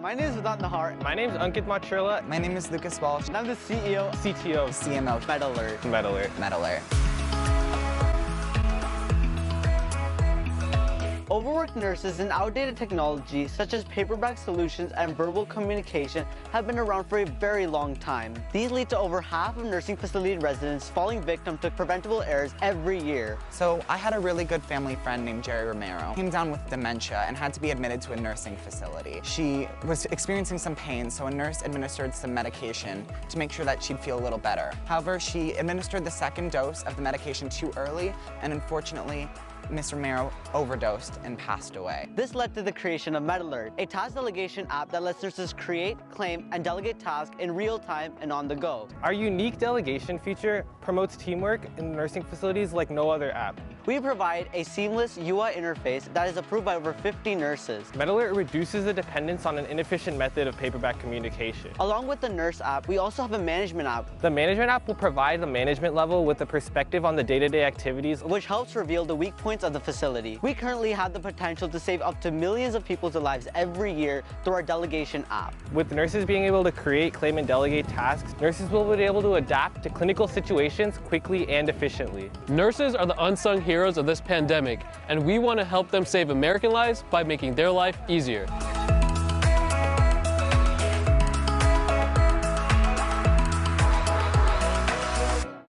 my name is Vedant Nahar. My name is Ankit Machurla. My name is Lucas Walsh. And I'm the CEO, CTO, CMO, MedAlert. MedAlert. Overworked nurses and outdated technology such as paperback solutions and verbal communication have been around for a very long time. These lead to over half of nursing facility residents falling victim to preventable errors every year. So I had a really good family friend named Jerry Romero. Came down with dementia and had to be admitted to a nursing facility. She was experiencing some pain, so a nurse administered some medication to make sure that she'd feel a little better. However, she administered the second dose of the medication too early, and unfortunately, Mr. Romero overdosed and passed away. This led to the creation of MedAlert, a task delegation app that lets nurses create, claim, and delegate tasks in real time and on the go. Our unique delegation feature promotes teamwork in nursing facilities like no other app. We provide a seamless UI interface that is approved by over 50 nurses. MedAlert reduces the dependence on an inefficient method of paperback communication. Along with the nurse app, we also have a management app. The management app will provide the management level with a perspective on the day-to-day activities, which helps reveal the weak points of the facility. We currently have the potential to save up to millions of people's lives every year through our delegation app. With nurses being able to create, claim, and delegate tasks, nurses will be able to adapt to clinical situations quickly and efficiently. Nurses are the unsung heroes of this pandemic, and we want to help them save American lives by making their life easier.